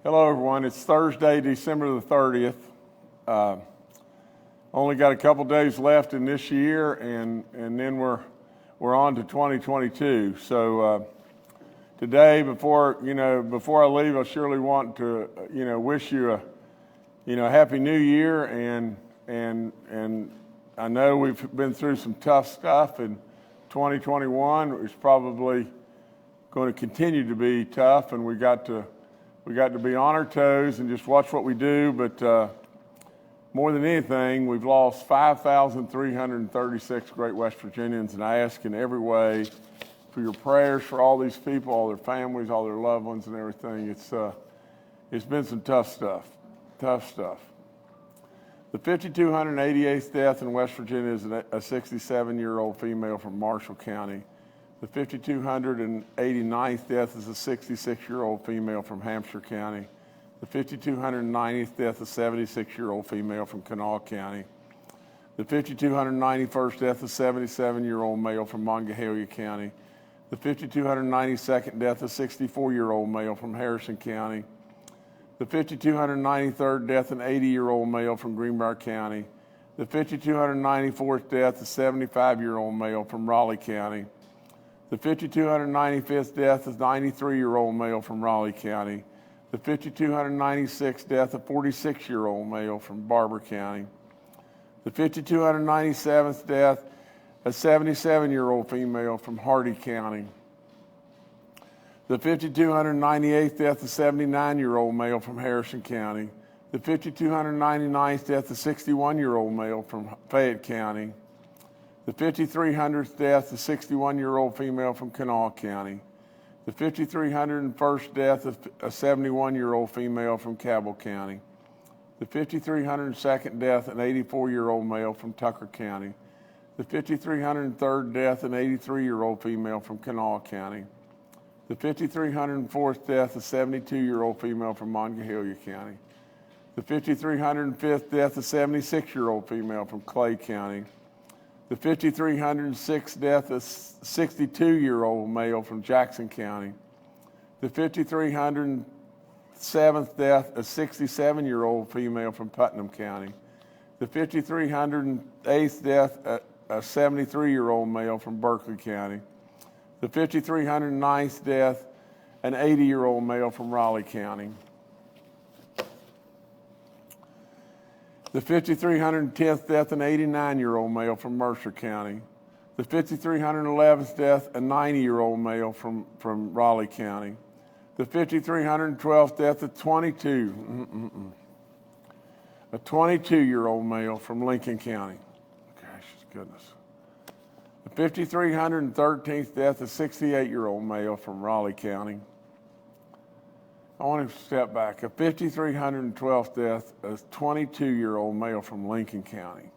Hello, everyone. It's Thursday, December the 30th. Only got a couple days left in this year, and then we're on to 2022. So today, before I leave, I surely want to wish you a happy New Year, and I know we've been through some tough stuff in 2021. It's probably going to continue to be tough, and we got to be on our toes and just watch what we do. But more than anything, we've lost 5,336 great West Virginians, and I ask in every way for your prayers for all these people, all their families, all their loved ones, and everything. It's been some tough stuff. The 5,288th death in West Virginia is a 67-year-old female from Marshall County. The 5,289th death is a 66-year-old female from Hampshire County. The 5,290th death is a 76-year-old female from Kanawha County. The 5,291st death is a 77-year-old male from Monongalia County. The 5,292nd death is a 64-year-old male from Harrison County. The 5,293rd death, an 80-year-old male from Greenbrier County. The 5,294th death, a 75-year-old male from Raleigh County. The 5,295th death is a 93-year-old male from Raleigh County. The 5,296th death, a 46-year-old male from Barber County. The 5,297th death, a 77-year-old female from Hardy County. The 5,298th death, a 79-year-old male from Harrison County. The 5,299th death, a 61-year-old male from Fayette County. The 5,300th death, a 61-year-old female from Kanawha County. The 5,301st death, a 71-year-old female from Cabell County. The 5,302nd death, an 84-year-old male from Tucker County. The 5,303rd death, an 83-year-old female from Kanawha County. The 5,304th death, a 72-year-old female from Monongalia County. The 5,305th death, a 76-year-old female from Clay County. The 5,306th death, a 62-year-old male from Jackson County. The 5,307th death, a 67-year-old female from Putnam County. The 5,308th death, a 73-year-old male from Berkeley County. The 5,309th death, an 80-year-old male from Raleigh County. The 5,310th death, an 89-year-old male from Mercer County. The 5,311th death, a 90-year-old male from Raleigh County. The 5,312th death, a 22-year-old male from Lincoln County. Gracious goodness. The 5,313th death, a 68-year-old male from Raleigh County. I want to step back. A 5,312th death, a 22-year-old male from Lincoln County.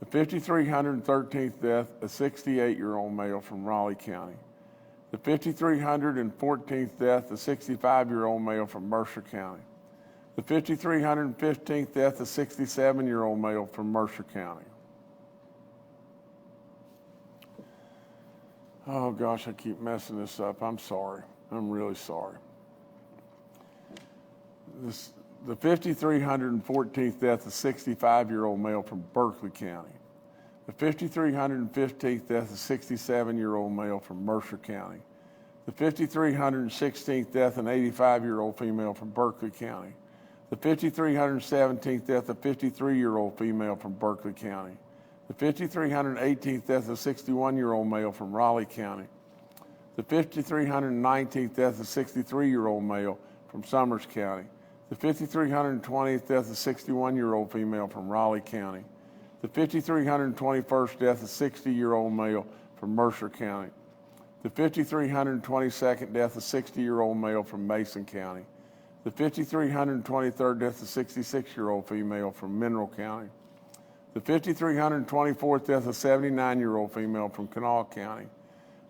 The 5,313th death, a 68-year-old male from Raleigh County. The 5,314th death, a 65-year-old male from Mercer County. The 5,315th death, a 67-year-old male from Mercer County. Oh gosh, I keep messing this up. I'm sorry. I'm really sorry. The 5,314th death, a 65-year-old male from Berkeley County. The 5,315th death, a 67-year-old male from Mercer County. The 5,316th death, an 85-year-old female from Berkeley County. The 5,317th death, a 53-year-old female from Berkeley County. The 5,318th death, a 61-year-old male from Raleigh County. The 5,319th death, a 63-year-old male from Summers County. The 5,320th death, a 61-year-old female from Raleigh County. The 5,321st death, a 60-year-old male from Mercer County. The 5,322nd death, a 60-year-old male from Mason County. The 5,323rd death, a 66-year-old female from Mineral County. The 5,324th death, a 79-year-old female from Kanawha County.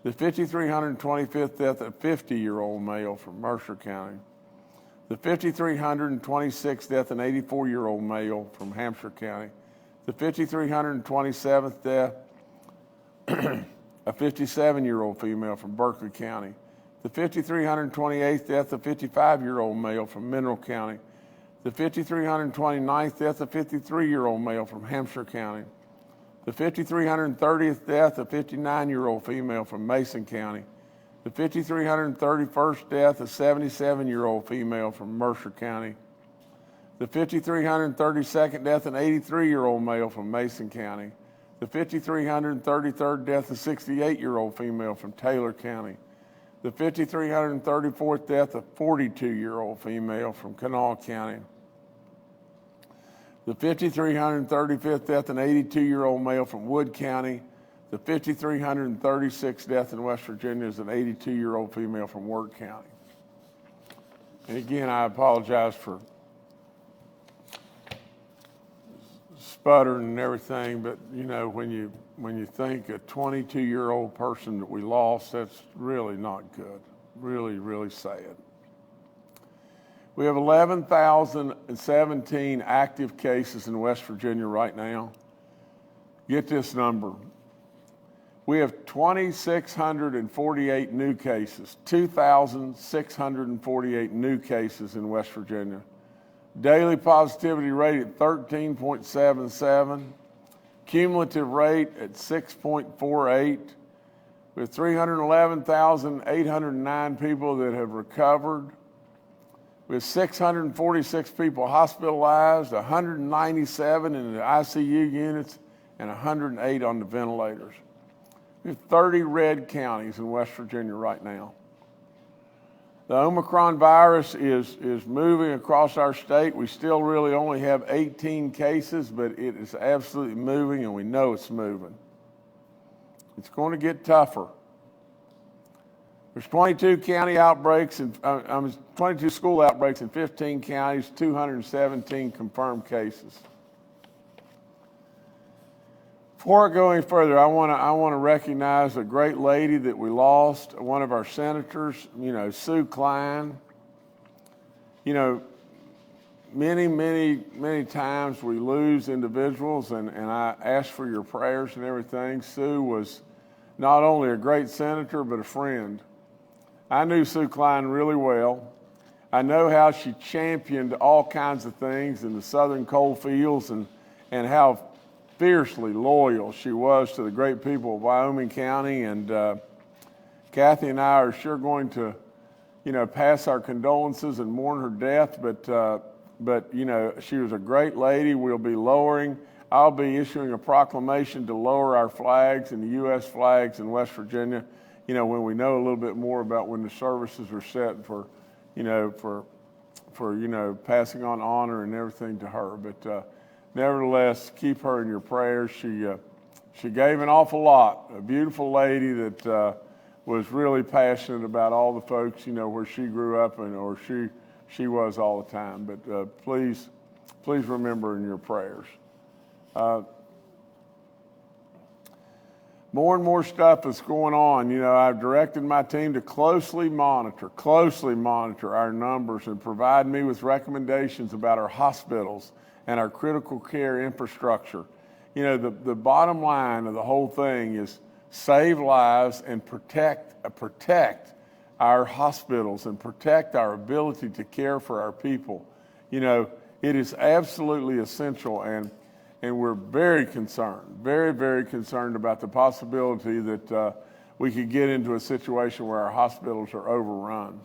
The 5,325th death, a 50-year-old male from Mercer County. The 5,326th death, an 84-year-old male from Hampshire County. The 5,327th death, a 57-year-old female from Berkeley County. The 5,328th death of 55-year-old male from Mineral County. The 5,329th death of 53-year-old male from Hampshire County. The 5,330th death of 59-year-old female from Mason County. The 5,331st death of 77-year-old female from Mercer County. The 5,332nd death of an 83-year-old male from Mason County. The 5,333rd death of 68-year-old female from Taylor County. The 5,334th death of 42-year-old female from Kanawha County. The 5,335th death of an 82-year-old male from Wood County. The 5,336th death in West Virginia is an 82-year-old female from Wirt County. And again, I apologize for sputtering and everything, but you know, when you think a 22-year-old person that we lost, that's really not good. Really, really sad. We have 11,017 active cases in West Virginia right now. Get this number. We have 2,648 new cases, 2,648 new cases in West Virginia. Daily positivity rate at 13.77, cumulative rate at 6.48. We have 311,809 people that have recovered. We have 646 people hospitalized, 197 in the ICU units, and 108 on the ventilators. We have 30 red counties in West Virginia right now. The Omicron virus is moving across our state. We still really only have 18 cases, but it is absolutely moving, and we know it's moving. It's going to get tougher. There's 22 county outbreaks and 22 school outbreaks in 15 counties, 217 confirmed cases. Before I go any further, I want to recognize a great lady that we lost, one of our senators, Sue Klein. Many times we lose individuals, and I ask for your prayers and everything. Sue was not only a great senator, but a friend. I knew Sue Klein really well. I know how she championed all kinds of things in the southern coal fields and how fiercely loyal she was to the great people of Wyoming County. And Kathy and I are sure going to, pass our condolences and mourn her death. But she was a great lady. I'll be issuing a proclamation to lower our flags and the U.S. flags in West Virginia, when we know a little bit more about when the services are set for passing on honor and everything to her. But nevertheless, keep her in your prayers. She gave an awful lot. A beautiful lady that was really passionate about all the folks, where she grew up or she was all the time. But please remember in your prayers. More and more stuff is going on. I've directed my team to closely monitor our numbers and provide me with recommendations about our hospitals and our critical care infrastructure. The bottom line of the whole thing is save lives and protect our hospitals and protect our ability to care for our people. It is absolutely essential, and we're very concerned, very, very concerned about the possibility that we could get into a situation where our hospitals are overrun.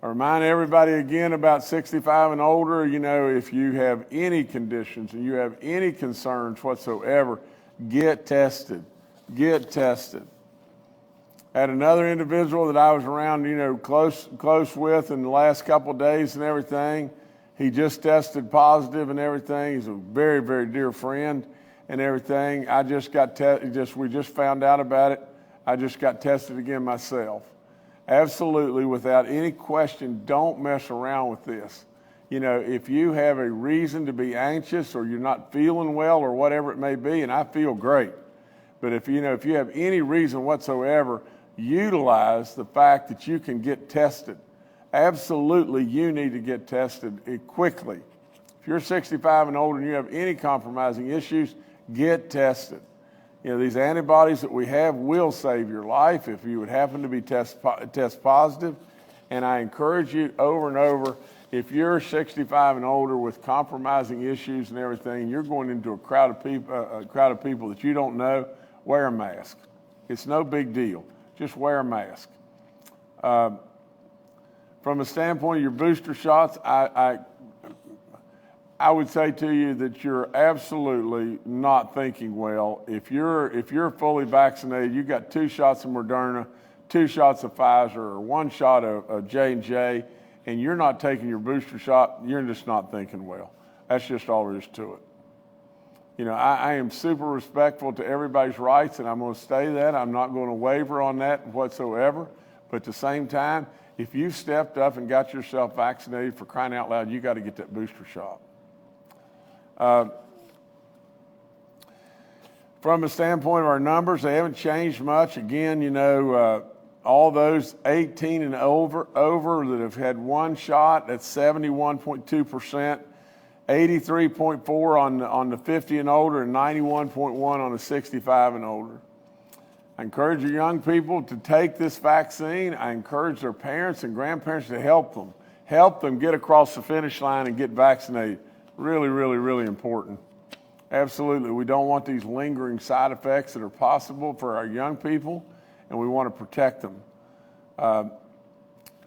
I remind everybody again about 65 and older, if you have any conditions and you have any concerns whatsoever, get tested. Get tested. I had another individual that I was around, close with in the last couple of days and everything. He just tested positive and everything. He's a very, very dear friend and everything. We just found out about it. I just got tested again myself. Absolutely, without any question, don't mess around with this. If you have a reason to be anxious or you're not feeling well or whatever it may be, and I feel great, but if you have any reason whatsoever, utilize the fact that you can get tested. Absolutely, you need to get tested quickly. If you're 65 and older and you have any compromising issues, get tested. these antibodies that we have will save your life if you would happen to be test positive. And I encourage you over and over, if you're 65 and older with compromising issues and everything, you're going into a crowd of people that you don't know, wear a mask. It's no big deal. Just wear a mask. From a standpoint of your booster shots, I would say to you that you're absolutely not thinking well. If you're fully vaccinated, you got 2 shots of Moderna, 2 shots of Pfizer, or 1 shot of J&J, and you're not taking your booster shot, you're just not thinking well. That's just all there is to it. I am super respectful to everybody's rights, and I'm going to stay that. I'm not going to waver on that whatsoever. But at the same time, if you've stepped up and got yourself vaccinated, for crying out loud, you got to get that booster shot. From a standpoint of our numbers, they haven't changed much. Again, all those 18 and over that have had 1 shot, that's 71.2%, 83.4 on the 50 and older, and 91.1 on the 65 and older. I encourage your young people to take this vaccine. I encourage their parents and grandparents to help them get across the finish line and get vaccinated. Really, really, really important. Absolutely. We don't want these lingering side effects that are possible for our young people, and we want to protect them.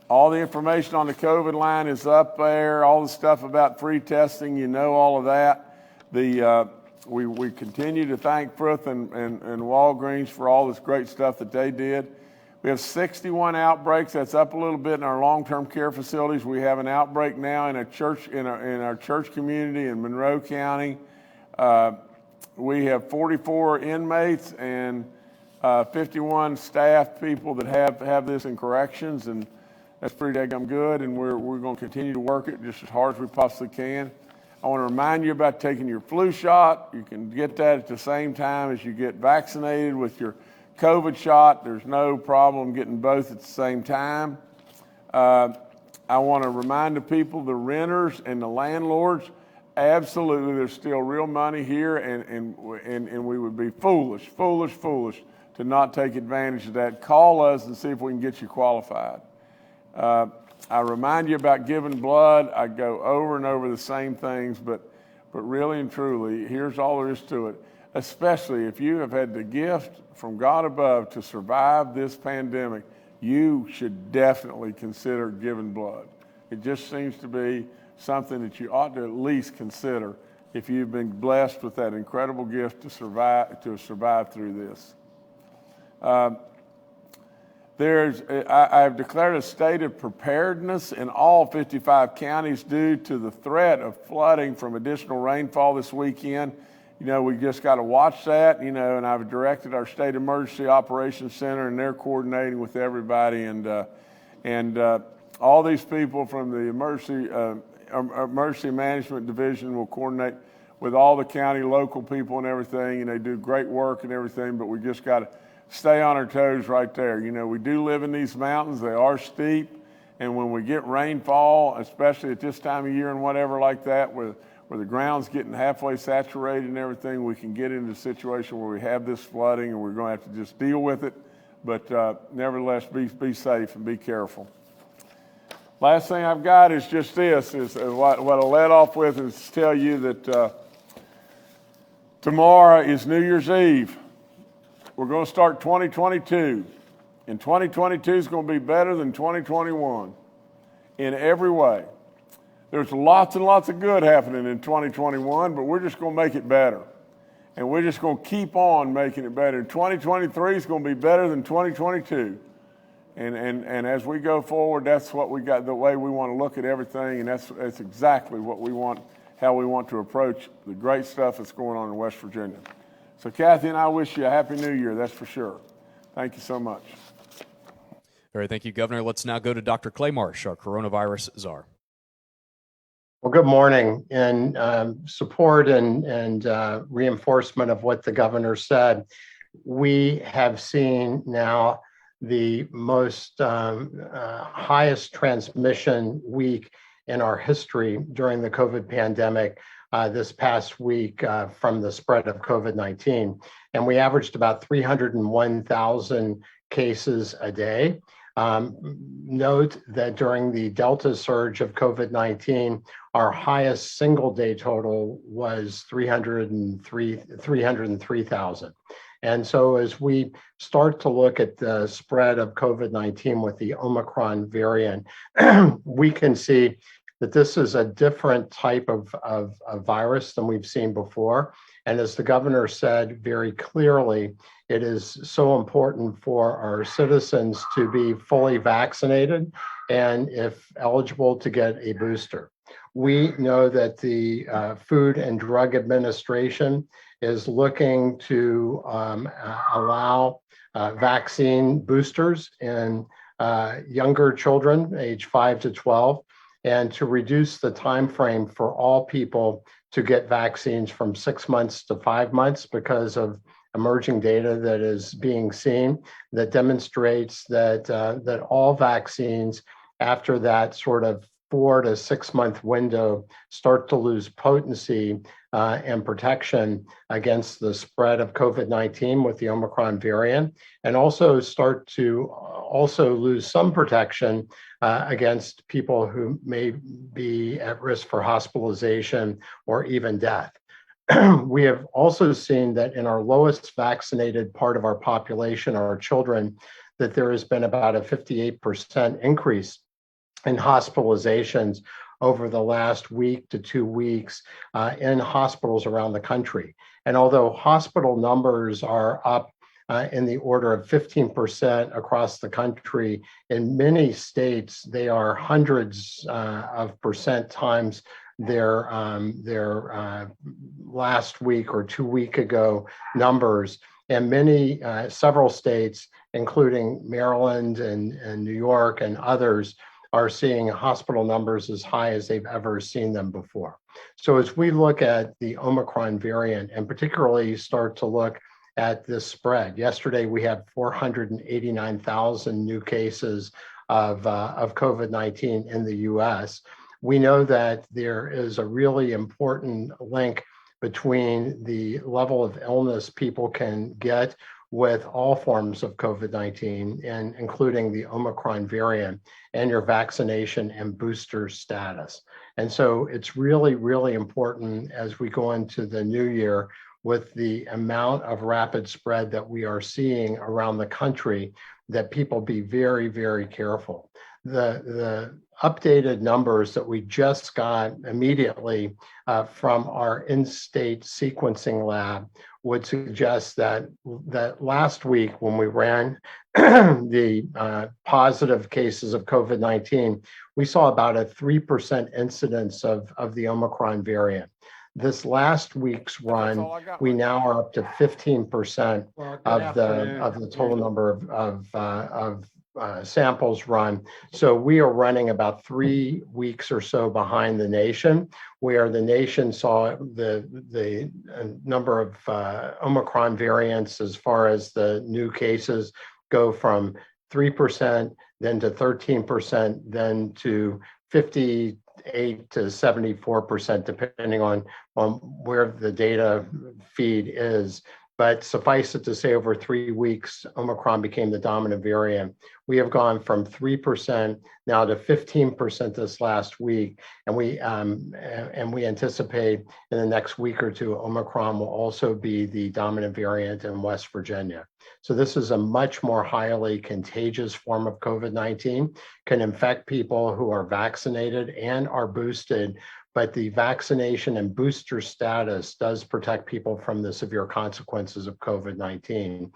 All the information on the COVID line is up there. All the stuff about free testing, all of that. We continue to thank Frith and Walgreens for all this great stuff that they did. We have 61 outbreaks. That's up a little bit in our long-term care facilities. We have an outbreak now in a church in our church community in Monroe County. We have 44 inmates and 51 staff people that have this in corrections, and that's pretty daggum good, and we're going to continue to work it just as hard as we possibly can. I want to remind you about taking your flu shot. You can get that at the same time as you get vaccinated with your COVID shot. There's no problem getting both at the same time. I want to remind the people, the renters and the landlords, absolutely there's still real money here, and we would be foolish to not take advantage of that. Call us and see if we can get you qualified. I remind you about giving blood. I go over and over the same things, but really and truly, here's all there is to it. Especially if you have had the gift from God above to survive this pandemic, you should definitely consider giving blood. It just seems to be something that you ought to at least consider if you've been blessed with that incredible gift to survive through this. I've declared a state of preparedness in all 55 counties due to the threat of flooding from additional rainfall this weekend. We just got to watch that, and I've directed our State Emergency Operations Center, and they're coordinating with everybody, and all these people from the Emergency Management Division will coordinate with all the county local people and everything, and they do great work and everything, but we just got to stay on our toes right there. We do live in these mountains. They are steep, and when we get rainfall, especially at this time of year and whatever like that, where the ground's getting halfway saturated and everything, we can get into a situation where we have this flooding, and we're going to have to just deal with it. But nevertheless, be safe and be careful. Last thing I've got is just this, is what I'll let off with is tell you that tomorrow is New Year's Eve. We're going to start 2022, and 2022 is going to be better than 2021 in every way. There's lots and lots of good happening in 2021, but we're just going to make it better, and we're just going to keep on making it better. 2023 is going to be better than 2022, and as we go forward, that's what we got, the way we want to look at everything, and that's exactly what we want, how we want to approach the great stuff that's going on in West Virginia. So Kathy and I wish you a Happy New Year, that's for sure. Thank you so much. All right, thank you, Governor. Let's now go to Dr. Clay Marsh, our coronavirus czar. Well, good morning. In support and reinforcement of what the governor said, we have seen now the most highest transmission week in our history during the COVID pandemic. this past week from the spread of COVID-19. And we averaged about 301,000 cases a day. Note that during the Delta surge of COVID-19, our highest single day total was 303,000. And so as we start to look at the spread of COVID-19 with the Omicron variant, we can see that this is a different type of virus than we've seen before. And as the governor said very clearly, it is so important for our citizens to be fully vaccinated and, if eligible, to get a booster. We know that the Food and Drug Administration is looking to allow vaccine boosters in younger children, age 5 to 12, and to reduce the time frame for all people to get vaccines from 6 months to 5 months because of emerging data that is being seen that demonstrates that that all vaccines after that sort of 4 to 6 month window start to lose potency and protection against the spread of COVID-19 with the Omicron variant, and also start to also lose some protection against people who may be at risk for hospitalization or even death. We have also seen that in our lowest vaccinated part of our population, our children, that there has been about a 58% increase in hospitalizations over the last week to 2 weeks in hospitals around the country. And although hospital numbers are up in the order of 15% across the country, in many states, they are hundreds of percent times their last week or 2 week ago numbers. And several states, including Maryland and New York and others, are seeing hospital numbers as high as they've ever seen them before. So as we look at the Omicron variant, and particularly start to look at this spread, yesterday we had 489,000 new cases of COVID-19 in the US. We know that there is a really important link between the level of illness people can get with all forms of COVID-19, and including the Omicron variant, and your vaccination and booster status. And so it's really, really important as we go into the new year with the amount of rapid spread that we are seeing around the country, that people be very, very careful. The updated numbers that we just got immediately from our in-state sequencing lab would suggest that last week when we ran the positive cases of COVID-19, we saw about a 3% incidence of the Omicron variant. This last week's run, we now are up to 15% of the total number of samples run. So we are running about 3 weeks or so behind the nation, where the nation saw the number of Omicron variants as far as the new cases go from 3%, then to 13%, then to 58 to 74%, depending on where the data feed is. But suffice it to say, over 3 weeks, Omicron became the dominant variant. We have gone from 3% now to 15% this last week, and we anticipate in the next week or two, Omicron will also be the dominant variant in West Virginia. So this is a much more highly contagious form of COVID-19, can infect people who are vaccinated and are boosted, but the vaccination and booster status does protect people from the severe consequences of COVID-19,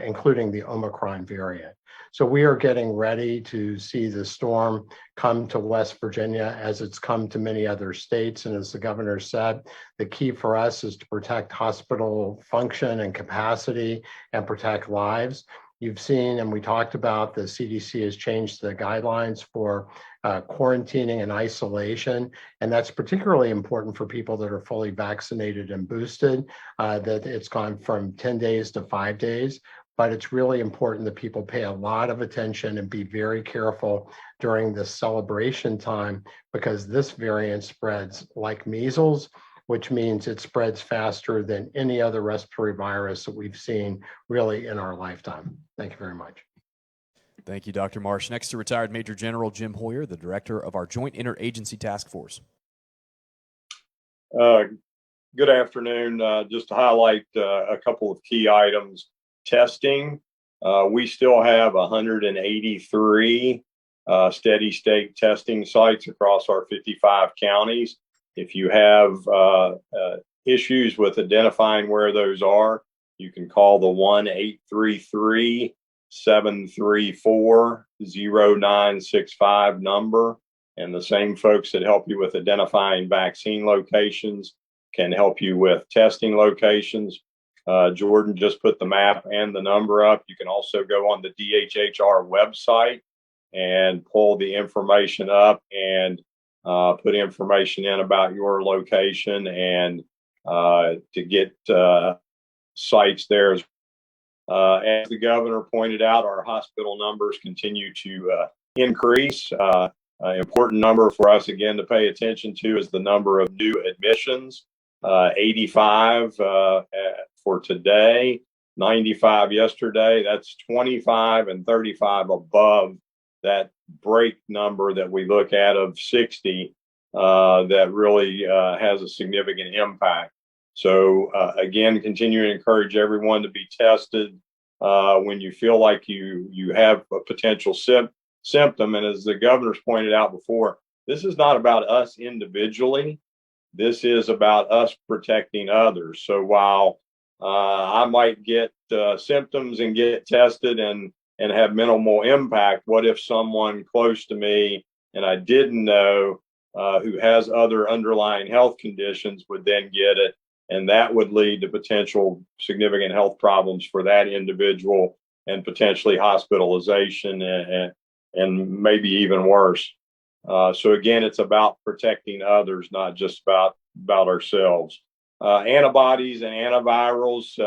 including the Omicron variant. So we are getting ready to see the storm come to West Virginia as it's come to many other states. And as the governor said, the key for us is to protect hospital function and capacity and protect lives. You've seen, and we talked about, the CDC has changed the guidelines for quarantining and isolation. And that's particularly important for people that are fully vaccinated and boosted, that it's gone from 10 days to 5 days. But it's really important that people pay a lot of attention and be very careful during this celebration time, because this variant spreads like measles, which means it spreads faster than any other respiratory virus that we've seen really in our lifetime. Thank you very much. Thank you, Dr. Marsh. Next to retired Major General Jim Hoyer, the director of our Joint Interagency Task Force. Good afternoon. Just to highlight a couple of key items. Testing. We still have 183 steady state testing sites across our 55 counties. If you have issues with identifying where those are, you can call the 1-833-734-0965 number. And the same folks that help you with identifying vaccine locations can help you with testing locations. Jordan just put the map and the number up. You can also go on the DHHR website and pull the information up and put information in about your location and to get sites there. As the governor pointed out, our hospital numbers continue to increase. Important number for us, again, to pay attention to is the number of new admissions. 85 for today, 95 yesterday. That's 25 and 35 above that break number that we look at of 60 that really has a significant impact. So again, continue to encourage everyone to be tested when you feel like you have a potential symptom. And as the governor's pointed out before, this is not about us individually. This is about us protecting others. So while I might get symptoms and get tested and have minimal impact, what if someone close to me and I didn't know who has other underlying health conditions would then get it? And that would lead to potential significant health problems for that individual and potentially hospitalization and maybe even worse. So again, it's about protecting others, not just about ourselves. Antibodies and antivirals,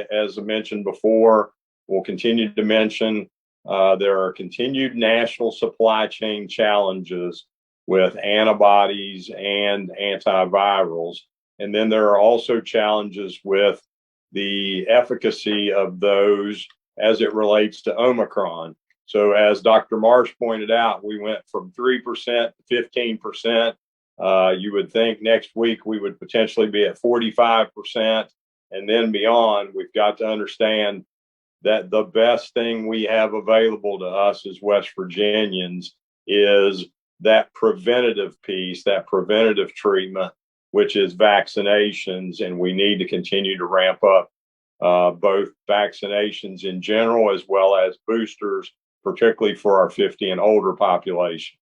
as I mentioned before, we'll continue to mention there are continued national supply chain challenges with antibodies and antivirals. And then there are also challenges with the efficacy of those as it relates to Omicron. So as Dr. Marsh pointed out, we went from 3% to 15%. You would think next week we would potentially be at 45% and then beyond. We've got to understand that the best thing we have available to us as West Virginians is that preventative piece, that preventative treatment, which is vaccinations. And we need to continue to ramp up both vaccinations in general as well as boosters, particularly for our 50 and older population.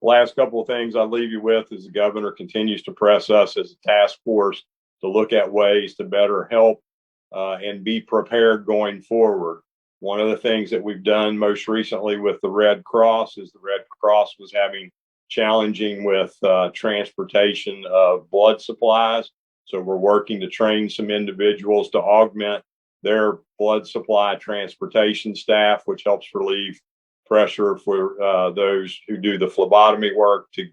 Last couple of things I'll leave you with is the governor continues to press us as a task force to look at ways to better help and be prepared going forward. One of the things that we've done most recently with the Red Cross is the Red Cross was having challenging with transportation of blood supplies. So we're working to train some individuals to augment their blood supply transportation staff, which helps relieve pressure for those who do the phlebotomy work to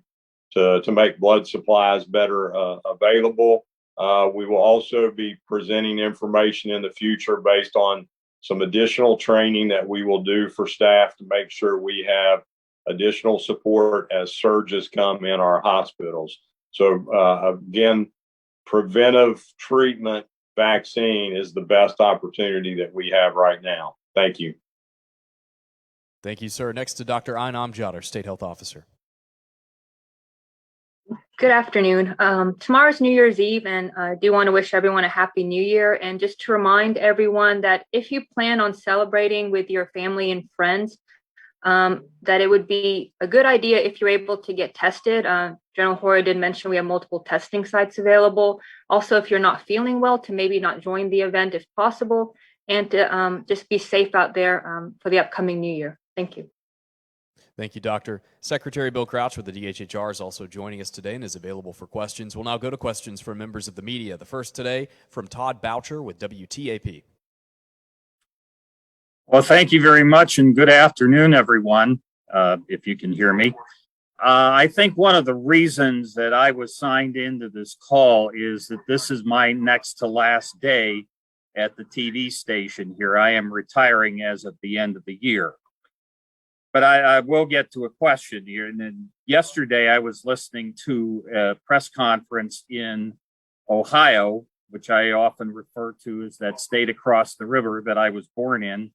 make blood supplies better available. We will also be presenting information in the future based on some additional training that we will do for staff to make sure we have additional support as surges come in our hospitals. So again, preventive treatment vaccine is the best opportunity that we have right now. Thank you. Thank you, sir. Next to Dr. Ayn Amjad, our State Health Officer. Good afternoon. Tomorrow's New Year's Eve, and I do want to wish everyone a happy new year. And just to remind everyone that if you plan on celebrating with your family and friends, that it would be a good idea if you're able to get tested. General Hoyer did mention we have multiple testing sites available. Also, if you're not feeling well, to maybe not join the event if possible, and to just be safe out there for the upcoming new year. Thank you. Thank you, Doctor. Secretary Bill Crouch with the DHHR is also joining us today and is available for questions. We'll now go to questions from members of the media. The first today from Todd Boucher with WTAP. Well, thank you very much, and good afternoon, everyone, if you can hear me. I think one of the reasons that I was signed into this call is that this is my next to last day at the TV station here. I am retiring as of the end of the year. But I will get to a question here. And then yesterday I was listening to a press conference in Ohio, which I often refer to as that state across the river that I was born in.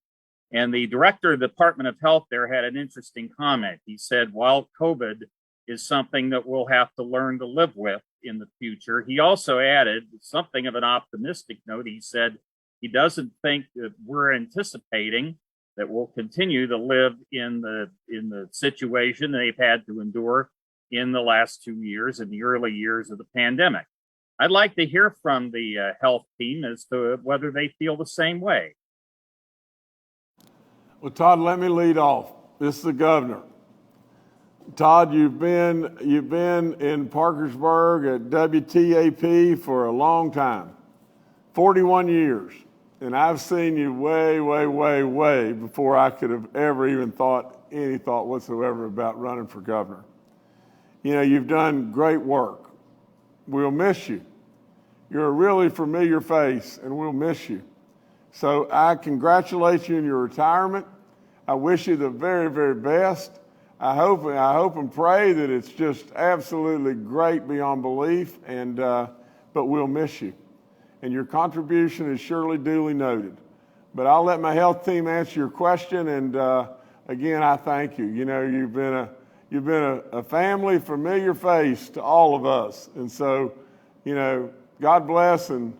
And the director of the Department of Health there had an interesting comment. He said, while COVID is something that we'll have to learn to live with in the future, he also added something of an optimistic note. He said he doesn't think that we're anticipating that we'll continue to live in the situation they've had to endure in the last 2 years, in the early years of the pandemic. I'd like to hear from the health team as to whether they feel the same way. Well, Todd, let me lead off. This is the governor. Todd, you've been in Parkersburg at WTAP for a long time, 41 years. And I've seen you way, way, way, way before I could have ever even thought any thought whatsoever about running for governor. You know, you've done great work. We'll miss you. You're a really familiar face, and we'll miss you. So I congratulate you in your retirement. I wish you the very, very best. I hope and pray that it's just absolutely great beyond belief, but we'll miss you. And your contribution is surely duly noted. But I'll let my health team answer your question. And again, I thank you. You know, you've been a family, familiar face to all of us. And so, you know, God bless and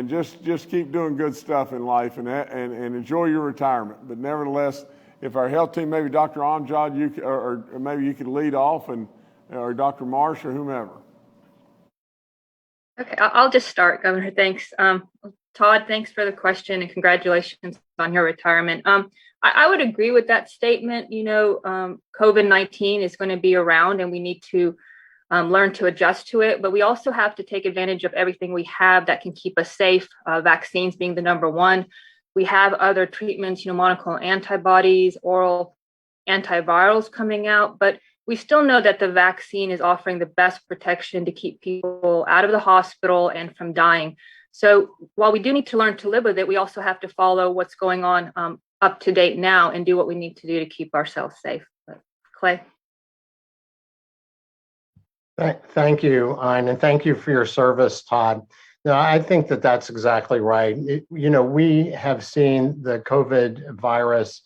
just keep doing good stuff in life and enjoy your retirement. But nevertheless, if our health team, maybe Dr. Amjad, or maybe you could lead off, or Dr. Marsh or whomever. Okay, I'll just start, Governor. Thanks. Todd, thanks for the question and congratulations on your retirement. I would agree with that statement. You know, COVID-19 is going to be around and we need to learn to adjust to it, but we also have to take advantage of everything we have that can keep us safe, vaccines being the number one. We have other treatments, you know, monoclonal antibodies, oral antivirals coming out, but we still know that the vaccine is offering the best protection to keep people out of the hospital and from dying. So while we do need to learn to live with it, we also have to follow what's going on up to date now and do what we need to do to keep ourselves safe. But Clay. Thank you, Ayn, and thank you for your service, Todd. No, I think that that's exactly right. You know, we have seen the COVID virus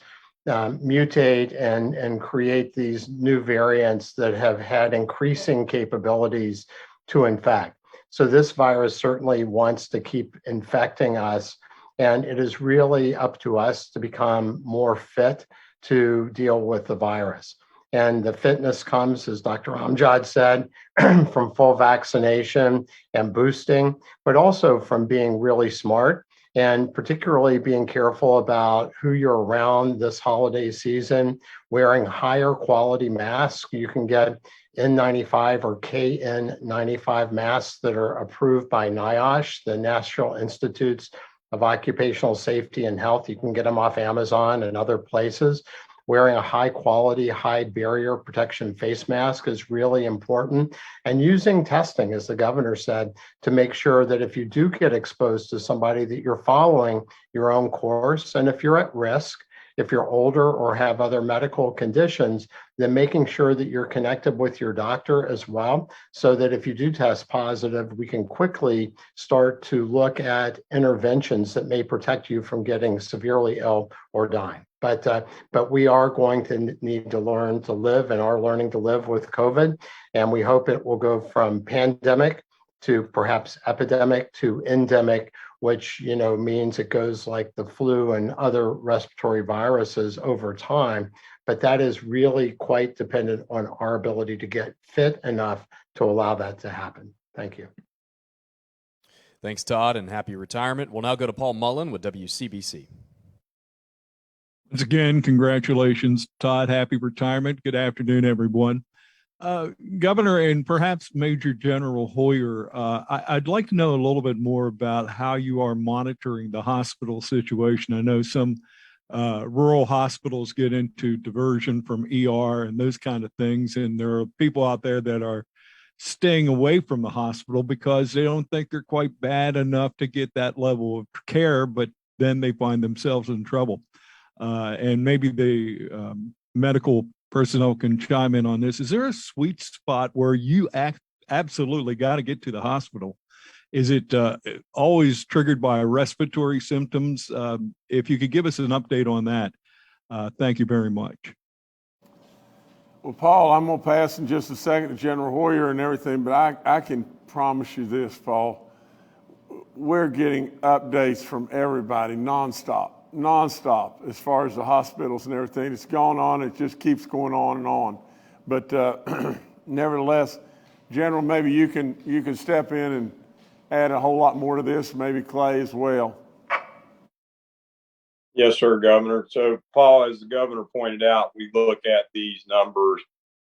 mutate and create these new variants that have had increasing capabilities to infect. So this virus certainly wants to keep infecting us, and it is really up to us to become more fit to deal with the virus. And the fitness comes, as Dr. Amjad said, from full vaccination and boosting, but also from being really smart and particularly being careful about who you're around this holiday season, wearing higher quality masks. You can get N95 or KN95 masks that are approved by NIOSH, the National Institutes of Occupational Safety and Health. You can get them off Amazon and other places. Wearing a high quality, high barrier protection face mask is really important. And using testing, as the governor said, to make sure that if you do get exposed to somebody, that you're following your own course. And if you're at risk, if you're older or have other medical conditions, then making sure that you're connected with your doctor as well, so that if you do test positive, we can quickly start to look at interventions that may protect you from getting severely ill or dying. But we are going to need to learn to live and are learning to live with COVID. And we hope it will go from pandemic to perhaps epidemic to endemic, which, you know, means it goes like the flu and other respiratory viruses over time. But that is really quite dependent on our ability to get fit enough to allow that to happen. Thank you. Thanks, Todd, and happy retirement. We'll now go to Paul Mullen with WCBC. Once again, congratulations, Todd. Happy retirement. Good afternoon, everyone. Governor and perhaps Major General Hoyer, I'd like to know a little bit more about how you are monitoring the hospital situation. I know some rural hospitals get into diversion from ER and those kind of things. And there are people out there that are staying away from the hospital because they don't think they're quite bad enough to get that level of care, but then they find themselves in trouble. And maybe the medical personnel can chime in on this. Is there a sweet spot where you absolutely got to get to the hospital? Is it always triggered by respiratory symptoms? If you could give us an update on that, thank you very much. Well, Paul, I'm going to pass in just a second to General Hoyer and everything, but I can promise you this, Paul. We're getting updates from everybody nonstop, as far as the hospitals and everything. It's gone on. It just keeps going on and on. But nevertheless, General, maybe you can step in and add a whole lot more to this, maybe Clay as well. Yes, sir, Governor. So, Paul, as the governor pointed out, we look at these numbers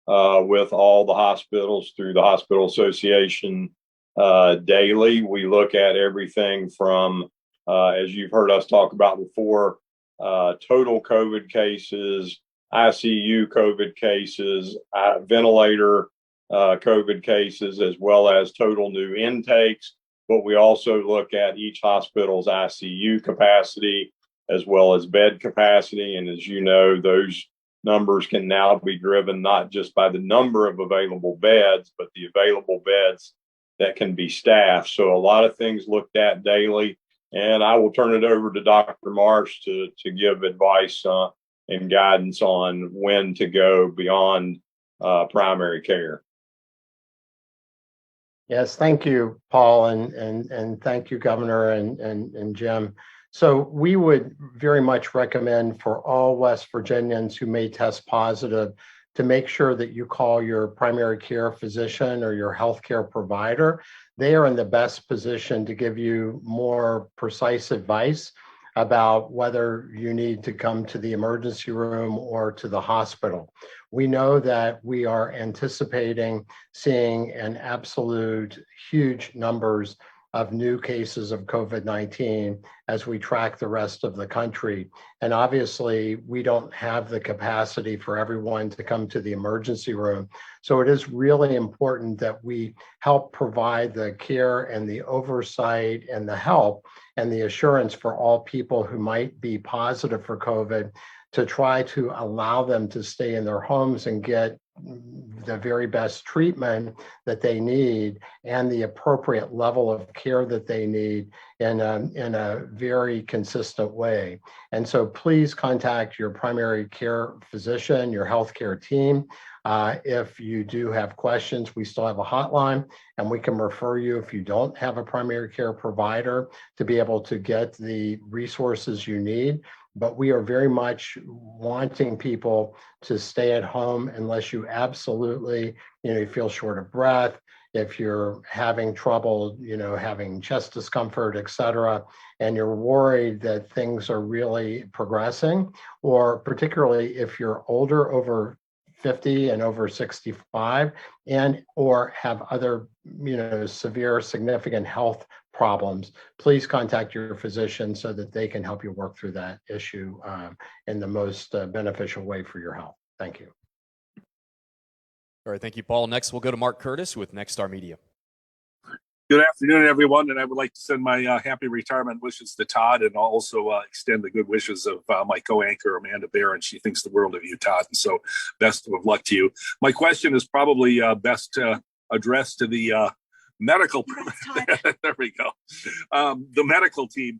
with all the hospitals through the Hospital Association daily. We look at everything from, as you've heard us talk about before, total COVID cases, ICU COVID cases, ventilator COVID cases, as well as total new intakes. But we also look at each hospital's ICU capacity, as well as bed capacity. And as you know, those numbers can now be driven not just by the number of available beds, but the available beds that can be staffed. So a lot of things looked at daily. And I will turn it over to Dr. Marsh to give advice and guidance on when to go beyond primary care. Yes, thank you, Paul, and thank you, Governor and Jim. So we would very much recommend for all West Virginians who may test positive to make sure that you call your primary care physician or your healthcare provider. They are in the best position to give you more precise advice about whether you need to come to the emergency room or to the hospital. We know that we are anticipating seeing an absolute huge numbers of new cases of COVID-19 as we track the rest of the country. And obviously, we don't have the capacity for everyone to come to the emergency room. So it is really important that we help provide the care and the oversight and the help and the assurance for all people who might be positive for COVID to try to allow them to stay in their homes and get the very best treatment that they need and the appropriate level of care that they need in a very consistent way. And so please contact your primary care physician, your healthcare team. If you do have questions, we still have a hotline and we can refer you if you don't have a primary care provider to be able to get the resources you need. But we are very much wanting people to stay at home unless you absolutely, you feel short of breath, if you're having trouble, having chest discomfort, et cetera, and you're worried that things are really progressing, or particularly if you're older, over 50 and over 65, and or have other, severe, significant health problems, please contact your physician so that they can help you work through that issue in the most beneficial way for your health. Thank you. All right, thank you, Paul. Next, we'll go to Mark Curtis with Nexstar Media. Good afternoon, everyone, and I would like to send my happy retirement wishes to Todd, and also extend the good wishes of my co-anchor, Amanda Barron. She thinks the world of you, Todd, and so best of luck to you. My question is probably best addressed to the medical. There we go. The medical team,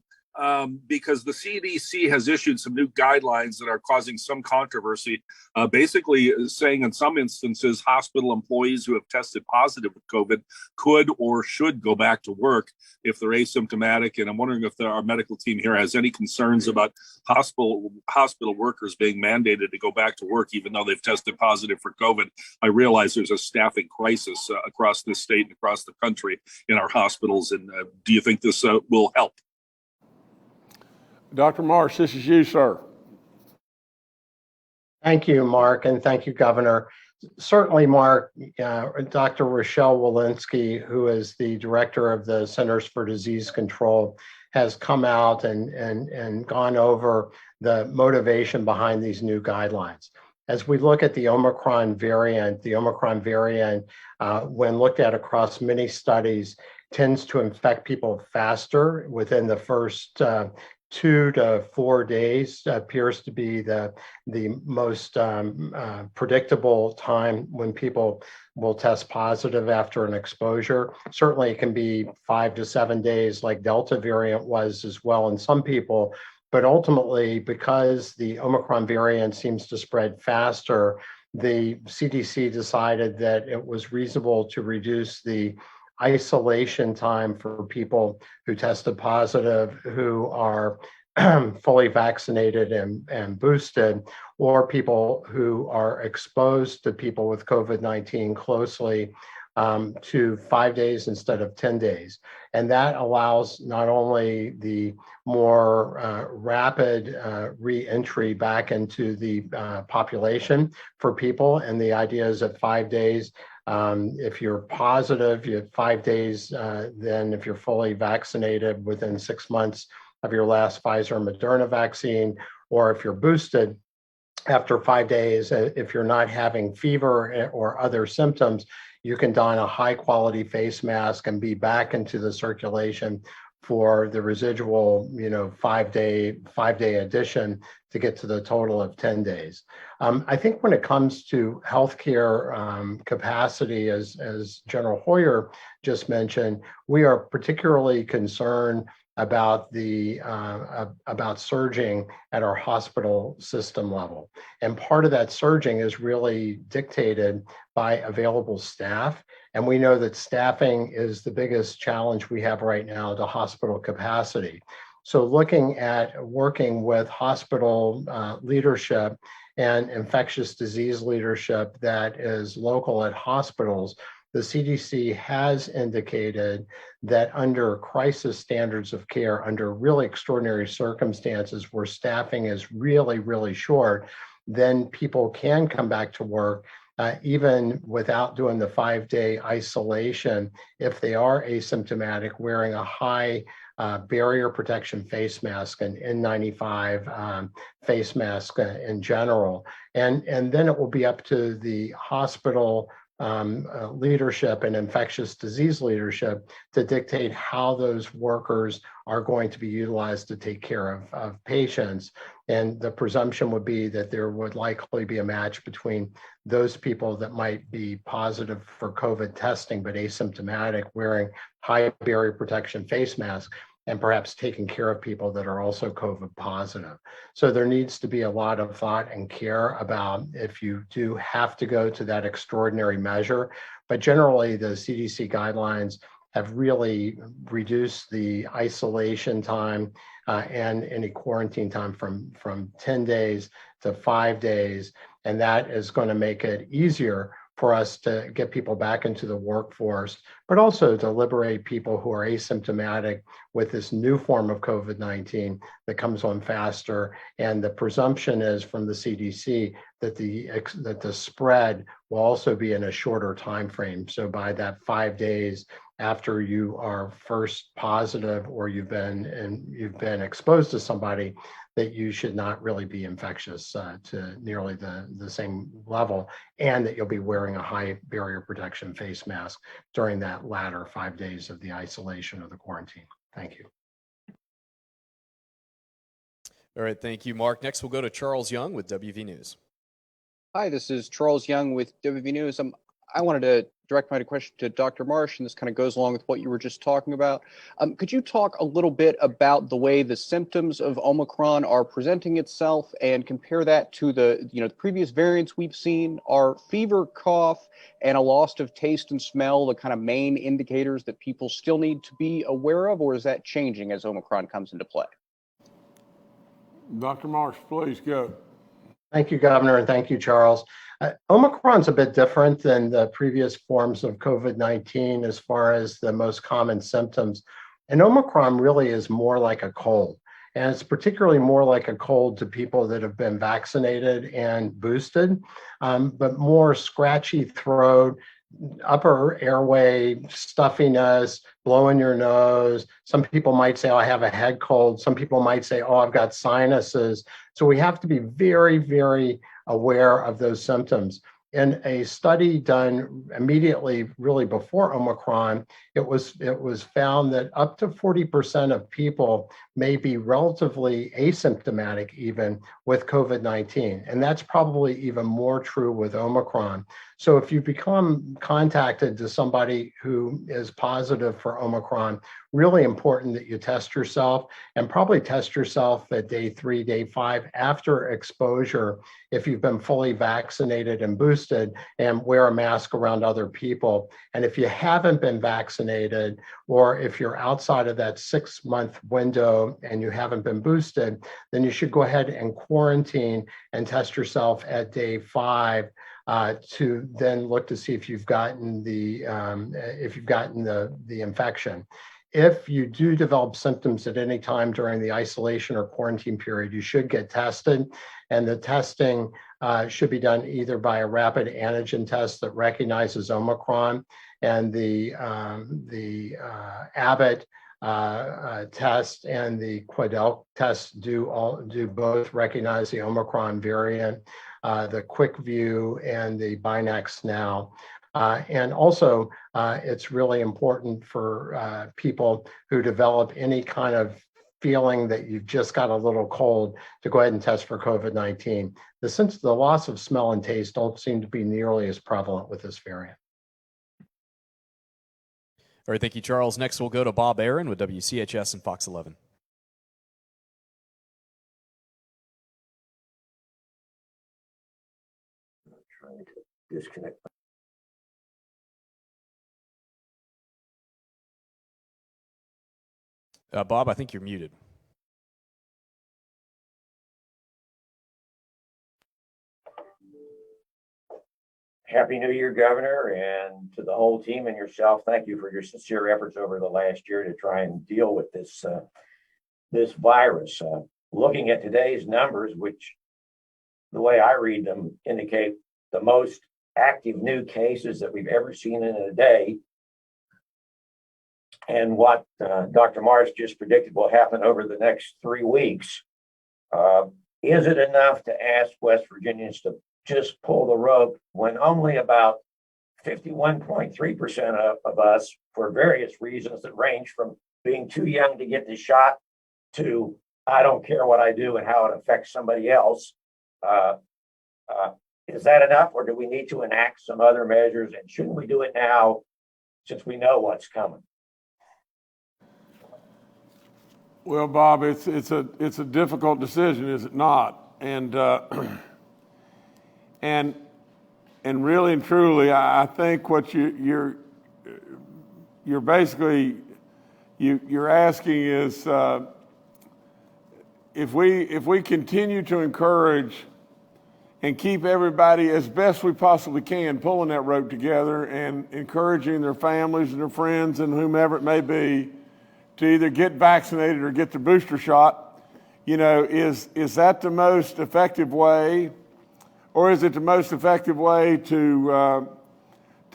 because the CDC has issued some new guidelines that are causing some controversy, basically saying in some instances, hospital employees who have tested positive with COVID could or should go back to work if they're asymptomatic. And I'm wondering if our medical team here has any concerns about hospital workers being mandated to go back to work, even though they've tested positive for COVID. I realize there's a staffing crisis across this state and across the country in our hospitals. And do you think this will help? Dr. Marsh, this is you, sir. Thank you, Mark, and thank you, Governor. Certainly, Mark, Dr. Rochelle Wolinski, who is the director of the Centers for Disease Control, has come out and gone over the motivation behind these new guidelines. As we look at the Omicron variant, when looked at across many studies, tends to infect people faster within the first 2 to 4 days. Appears to be the most predictable time when people will test positive after an exposure. Certainly it can be 5 to 7 days like Delta variant was as well in some people. But ultimately, because the Omicron variant seems to spread faster, the CDC decided that it was reasonable to reduce the isolation time for people who tested positive, who are fully vaccinated and boosted, or people who are exposed to people with COVID-19 closely, to 5 days instead of 10 days. And that allows not only the more rapid re-entry back into the population for people, and the idea is at 5 days, if you're positive, you have 5 days, then if you're fully vaccinated within 6 months of your last Pfizer and Moderna vaccine, or if you're boosted after 5 days, if you're not having fever or other symptoms, you can don a high quality face mask and be back into the circulation for the residual, 5 day addition to get to the total of 10 days. I think when it comes to healthcare capacity, as General Hoyer just mentioned, we are particularly concerned about about surging at our hospital system level. And part of that surging is really dictated by available staff. And we know that staffing is the biggest challenge we have right now to hospital capacity. So looking at working with hospital leadership and infectious disease leadership that is local at hospitals, the CDC has indicated that under crisis standards of care, under really extraordinary circumstances where staffing is really, really short, then people can come back to work even without doing the 5 day isolation if they are asymptomatic, wearing a high barrier protection face mask and N95 face mask in general. And then it will be up to the hospital leadership and infectious disease leadership to dictate how those workers are going to be utilized to take care of patients. And the presumption would be that there would likely be a match between those people that might be positive for COVID testing but asymptomatic, wearing high barrier protection face masks, and perhaps taking care of people that are also COVID positive. So there needs to be a lot of thought and care about if you do have to go to that extraordinary measure. But generally, the CDC guidelines have really reduced the isolation time and any quarantine time from 10 days to 5 days. And that is going to make it easier for us to get people back into the workforce, but also to liberate people who are asymptomatic with this new form of COVID-19 that comes on faster. And the presumption is from the CDC that the spread will also be in a shorter time frame. So by that 5 days after you are first positive or you've been exposed to somebody, that you should not really be infectious to nearly the same level, and that you'll be wearing a high barrier protection face mask during that latter 5 days of the isolation or the quarantine. Thank you. All right, thank you, Mark. Next, we'll go to Charles Young with WV News. Hi, this is Charles Young with WV News. I wanted to direct my question to Dr. Marsh, and this kind of goes along with what you were just talking about. Could you talk a little bit about the way the symptoms of Omicron are presenting itself and compare that to the previous variants we've seen? Are fever, cough, and a loss of taste and smell the kind of main indicators that people still need to be aware of, or is that changing as Omicron comes into play? Dr. Marsh, please go. Thank you, Governor, and thank you, Charles. Omicron's a bit different than the previous forms of COVID-19 as far as the most common symptoms. And Omicron really is more like a cold. And it's particularly more like a cold to people that have been vaccinated and boosted, but more scratchy throat, upper airway stuffiness, blowing your nose. Some people might say, oh, I have a head cold. Some people might say, oh, I've got sinuses. So we have to be very, very aware of those symptoms. In a study done immediately, really before Omicron, it was found that up to 40% of people may be relatively asymptomatic even with COVID-19. And that's probably even more true with Omicron. So if you become contacted to somebody who is positive for Omicron, really important that you test yourself, and probably test yourself at day 3, day 5 after exposure if you've been fully vaccinated and boosted, and wear a mask around other people. And if you haven't been vaccinated, or if you're outside of that 6-month window and you haven't been boosted, then you should go ahead and quarantine and test yourself at day 5 to then look to see if you've gotten the infection. If you do develop symptoms at any time during the isolation or quarantine period, you should get tested, and the testing should be done either by a rapid antigen test that recognizes Omicron, and the Abbott test and the Quidel test do both recognize the Omicron variant. The QuickView and the Binax now. And also, it's really important for people who develop any kind of feeling that you've just got a little cold to go ahead and test for COVID-19. Since the loss of smell and taste don't seem to be nearly as prevalent with this variant. All right, thank you, Charles. Next, we'll go to Bob Aaron with WCHS and Fox 11. Trying to disconnect. Bob, I think you're muted. Happy New Year, Governor, and to the whole team and yourself. Thank you for your sincere efforts over the last year to try and deal with this virus. Looking at today's numbers, which the way I read them indicate the most active new cases that we've ever seen in a day, and what Dr. Marsh just predicted will happen over the next 3 weeks, is it enough to ask West Virginians to just pull the rope when only about 51.3% of us, for various reasons that range from being too young to get the shot to I don't care what I do and how it affects somebody else, is that enough, or do we need to enact some other measures, and shouldn't we do it now since we know what's coming? Well, Bob, it's a difficult decision, is it not? And and really and truly, I think what you're basically you're asking is if we continue to encourage and keep everybody as best we possibly can pulling that rope together and encouraging their families and their friends and whomever it may be to either get vaccinated or get the booster shot, is that the most effective way, or is it the most effective way to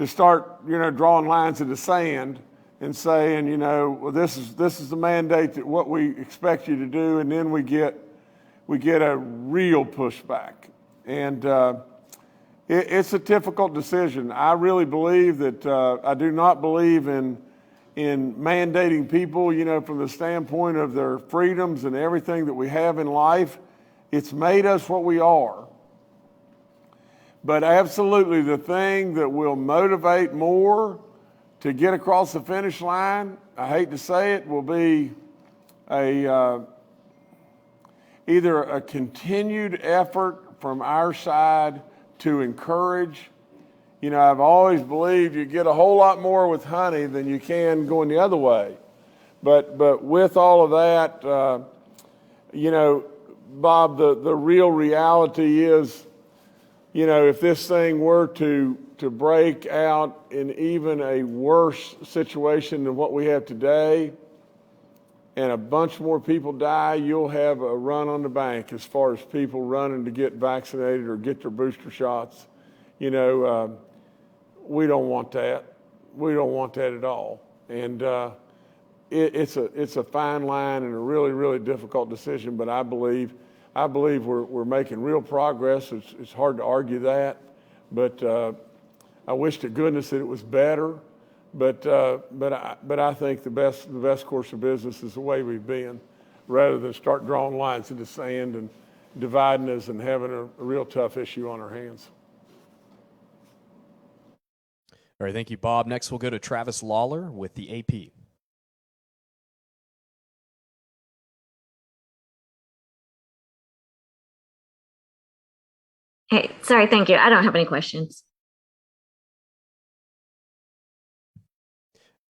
start, drawing lines in the sand and saying, well, this is the mandate that what we expect you to do, and then we get a real pushback, and it's a difficult decision. I really believe that I do not believe in mandating people, from the standpoint of their freedoms and everything that we have in life. It's made us what we are. But absolutely, the thing that will motivate more to get across the finish line, I hate to say it, will be either a continued effort from our side to encourage. I've always believed you get a whole lot more with honey than you can going the other way. But with all of that, Bob, the real reality is, if this thing were to break out in even a worse situation than what we have today, and a bunch more people die, you'll have a run on the bank as far as people running to get vaccinated or get their booster shots. we don't want that. We don't want that at all. And it's a fine line and a really, really difficult decision. But I believe we're making real progress. It's hard to argue that. But I wish to goodness that it was better. But I think the best course of business is the way we've been, rather than start drawing lines in the sand and dividing us and having a real tough issue on our hands. All right, thank you, Bob. Next, we'll go to Travis Lawler with the AP. Hey, sorry, thank you. I don't have any questions.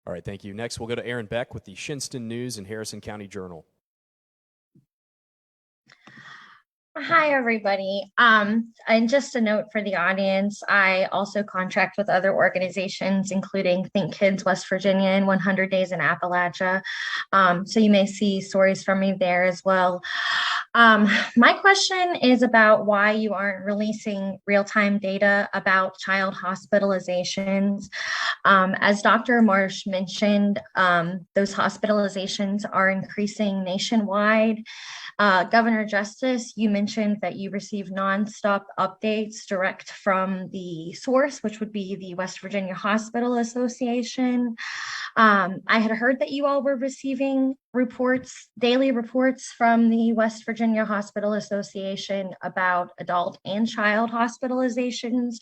All right, thank you. Next, we'll go to Aaron Beck with the Shinston News and Harrison County Journal. Hi, everybody. And just a note for the audience, I also contract with other organizations, including Think Kids West Virginia and 100 Days in Appalachia. So you may see stories from me there as well. My question is about why you aren't releasing real-time data about child hospitalizations. As Dr. Marsh mentioned, those hospitalizations are increasing nationwide. Governor Justice, you mentioned that you receive nonstop updates direct from the source, which would be the West Virginia Hospital Association. I had heard that you all were receiving daily reports from the West Virginia Hospital Association about adult and child hospitalizations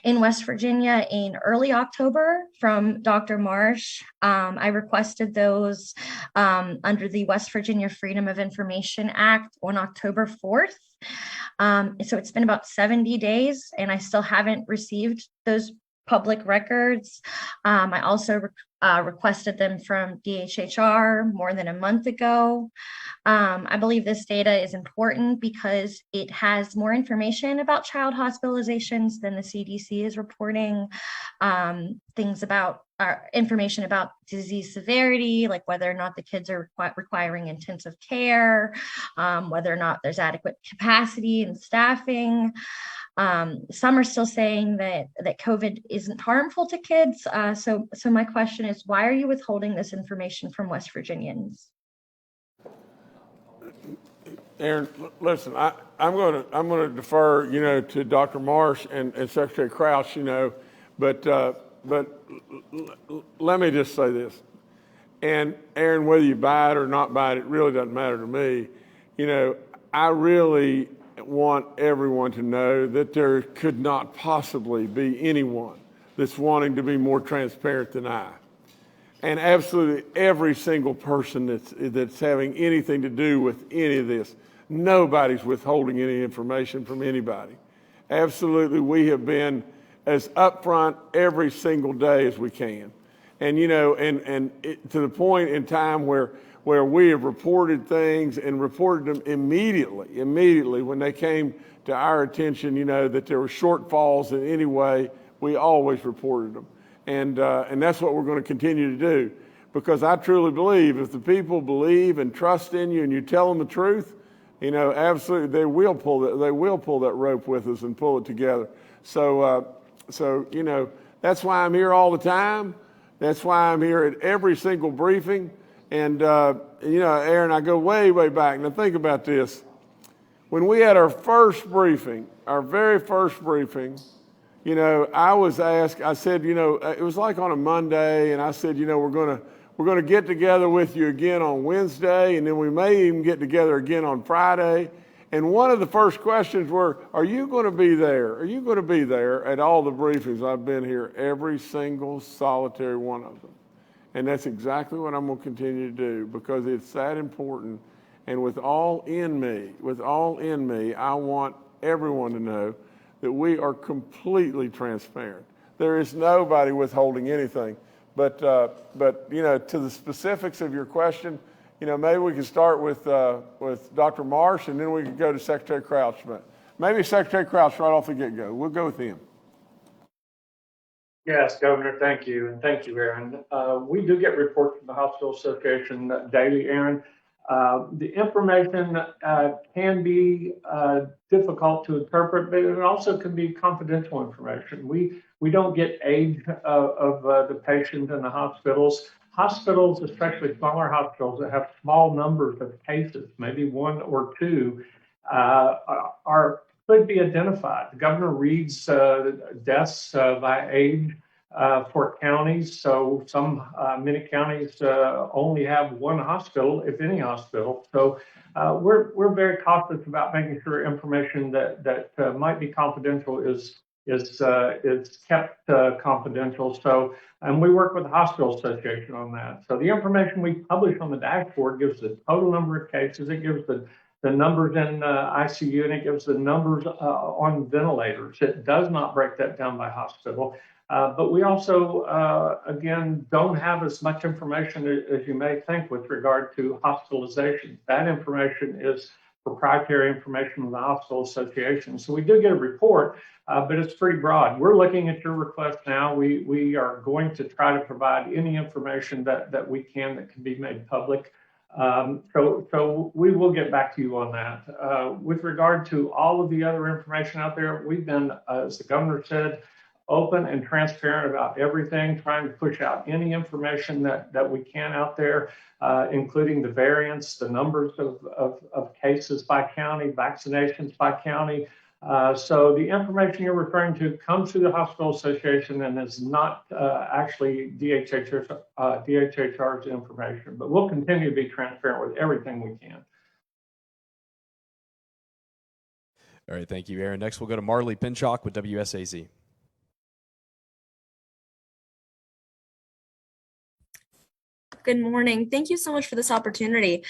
in West Virginia in early October from Dr. Marsh. I requested those under the West Virginia Freedom of Information Act on October 4th. So it's been about 70 days and I still haven't received those public records. I also requested them from DHHR more than a month ago. I believe this data is important because it has more information about child hospitalizations than the CDC is reporting. Things about information about disease severity, like whether or not the kids are requiring intensive care, whether or not there's adequate capacity and staffing. Some are still saying that COVID isn't harmful to kids. So my question is, why are you withholding this information from West Virginians? Aaron, listen, I'm going to defer, to Dr. Marsh and Secretary Crouch, but let me just say this. And Aaron, whether you buy it or not buy it, it really doesn't matter to me. I really want everyone to know that there could not possibly be anyone that's wanting to be more transparent than I. And absolutely every single person that's having anything to do with any of this, nobody's withholding any information from anybody. Absolutely, we have been as upfront every single day as we can. And, to the point in time where we have reported things and reported them immediately when they came to our attention, that there were shortfalls in any way, we always reported them. And that's what we're going to continue to do, because I truly believe if the people believe and trust in you and you tell them the truth, absolutely they will pull that rope with us and pull it together. So that's why I'm here all the time. That's why I'm here at every single briefing. And Aaron, I go way back. Now think about this. When we had our very first briefing, I was asked, I said, it was like on a Monday, and I said, we're going to get together with you again on Wednesday, and then we may even get together again on Friday. And one of the first questions were, are you going to be there? Are you going to be there at all the briefings? I've been here every single solitary one of them. And that's exactly what I'm going to continue to do, because it's that important. And with all in me, I want everyone to know that we are completely transparent. There is nobody withholding anything. But to the specifics of your question, maybe we can start with Dr. Marsh, and then we can go to Secretary Crouch. But maybe Secretary Crouch right off the get-go. We'll go with him. Yes, Governor, thank you. And thank you, Aaron. We do get reports from the Hospital Association daily, Aaron. The information can be difficult to interpret, but it also can be confidential information. We don't get age of the patient in the hospitals. Hospitals, especially smaller hospitals that have small numbers of cases, maybe one or two, could be identified. The governor reads deaths by age for counties. So many counties only have one hospital, if any hospital. So we're very cautious about making sure information that might be confidential is kept confidential. So, and we work with the Hospital Association on that. So the information we publish on the dashboard gives the total number of cases. It gives the numbers in ICU, and it gives the numbers on ventilators. It does not break that down by hospital. But we also, again, don't have as much information as you may think with regard to hospitalization. That information is proprietary information from the Hospital Association. So we do get a report, but it's pretty broad. We're looking at your request now. We are going to try to provide any information that we can that can be made public. So we will get back to you on that. With regard to all of the other information out there, we've been, as the governor said, open and transparent about everything, trying to push out any information that we can out there, including the variants, the numbers of cases by county, vaccinations by county. So the information you're referring to comes through the Hospital Association and is not actually DHHR's information, but we'll continue to be transparent with everything we can. All right, thank you, Aaron. Next, we'll go to Marley Peck with WSAZ. Good morning. Thank you so much for this opportunity.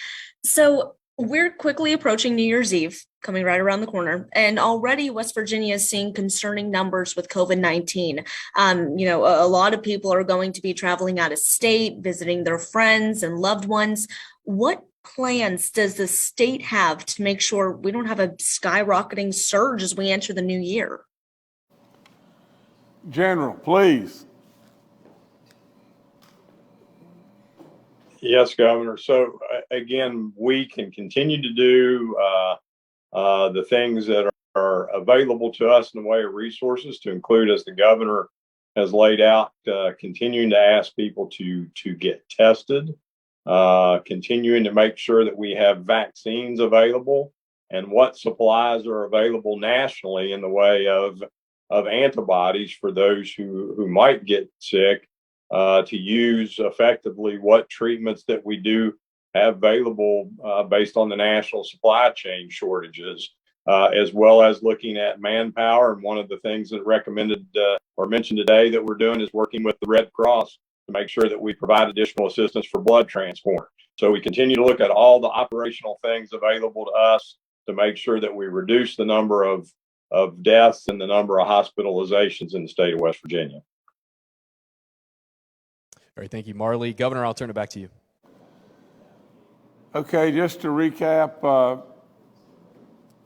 So we're quickly approaching New Year's Eve, coming right around the corner, and already West Virginia is seeing concerning numbers with COVID-19. A lot of people are going to be traveling out of state, visiting their friends and loved ones. What plans does the state have to make sure we don't have a skyrocketing surge as we enter the new year? General, please. Yes, Governor. So again, we can continue to do the things that are available to us in the way of resources, to include, as the governor has laid out, continuing to ask people to get tested, continuing to make sure that we have vaccines available, and what supplies are available nationally in the way of antibodies for those who might get sick. To use effectively what treatments that we do have available based on the national supply chain shortages, as well as looking at manpower. And one of the things that recommended or mentioned today that we're doing is working with the Red Cross to make sure that we provide additional assistance for blood transport. So we continue to look at all the operational things available to us to make sure that we reduce the number of deaths and the number of hospitalizations in the state of West Virginia. All right, thank you, Marley. Governor, I'll turn it back to you. Okay, just to recap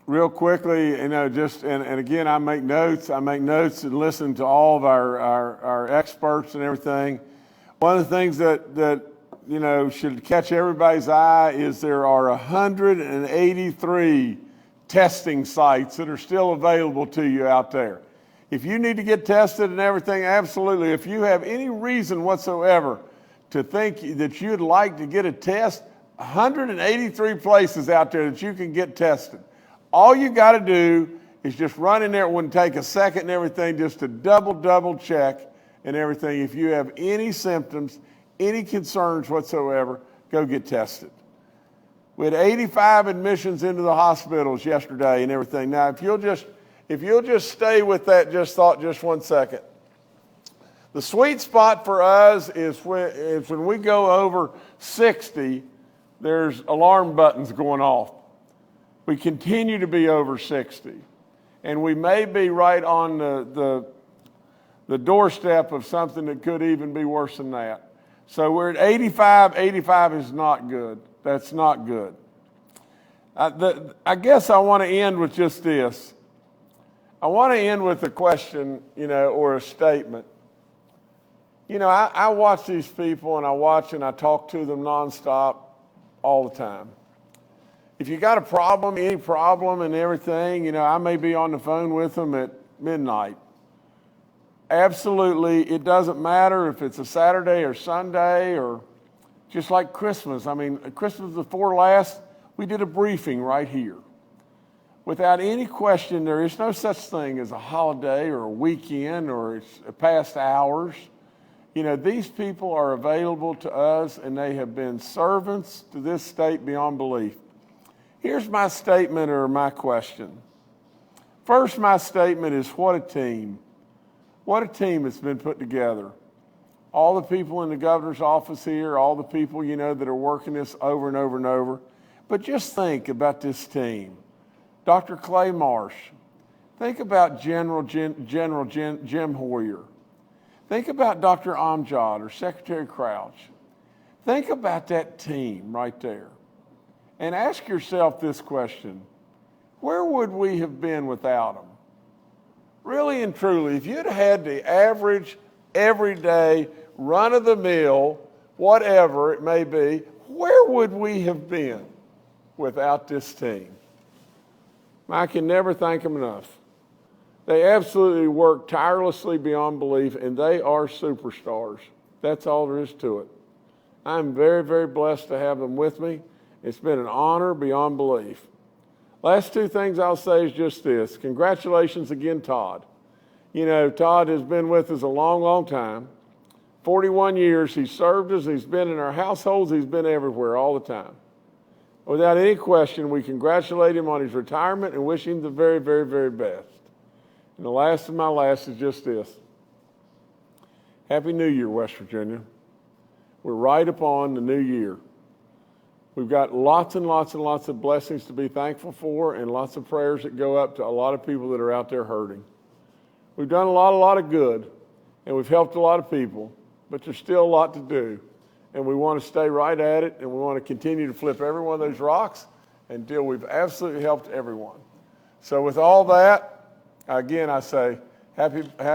real quickly, and again, I make notes and listen to all of our experts and everything. One of the things that should catch everybody's eye is there are 183 testing sites that are still available to you out there. If you need to get tested and everything, absolutely. If you have any reason whatsoever to think that you'd like to get a test, 183 places out there that you can get tested. All you got to do is just run in there. It wouldn't take a second and everything, just to double check and everything. If you have any symptoms, any concerns whatsoever, go get tested. We had 85 admissions into the hospitals yesterday and everything. Now, if you'll just stay with that just 1 second. The sweet spot for us is when we go over 60, there's alarm buttons going off. We continue to be over 60. And we may be right on the doorstep of something that could even be worse than that. So we're at 85. 85 is not good. That's not good. I guess I want to end with just this. I want to end with a question, or a statement. I watch these people and I talk to them nonstop all the time. if you got a problem, any problem and everything, you know, I may be on the phone with them at midnight. Absolutely, it doesn't matter if it's a Saturday or Sunday or just like Christmas. I mean, Christmas before last, we did a briefing right here. Without any question, there is no such thing as a holiday or a weekend or it's past hours. You know, these people are available to us and they have been servants to this state beyond belief. Here's my statement or my question. First, my statement is what a team. What a team that's been put together. All the people in the governor's office here, all the people, you know, that are working this over and over and over. But just think about this team. Dr. Clay Marsh. Think about General Jim Hoyer. Think about Dr. Amjad or Secretary Crouch. Think about that team right there. And ask yourself this question. Where would we have been without them? Really and truly, if you'd had the average, everyday, run-of-the-mill, whatever it may be, where would we have been without this team? I can never thank them enough. They absolutely work tirelessly beyond belief, and they are superstars. That's all there is to it. I'm very, very blessed to have them with me. It's been an honor beyond belief. Last two things I'll say is just this. Congratulations again, Todd. You know, Todd has been with us a long, long time. 41 years, he's served us, he's been in our households, he's been everywhere all the time. Without any question, we congratulate him on his retirement and wish him the very, very, very best. And the last of my last is just this. Happy New Year, West Virginia. We're right upon the new year. We've got lots and lots and lots of blessings to be thankful for and lots of prayers that go up to a lot of people that are out there hurting. We've done a lot of good, and we've helped a lot of people, but there's still a lot to do. And we want to stay right at it, and we want to continue to flip every one of those rocks until we've absolutely helped everyone. So with all that, again, I say happy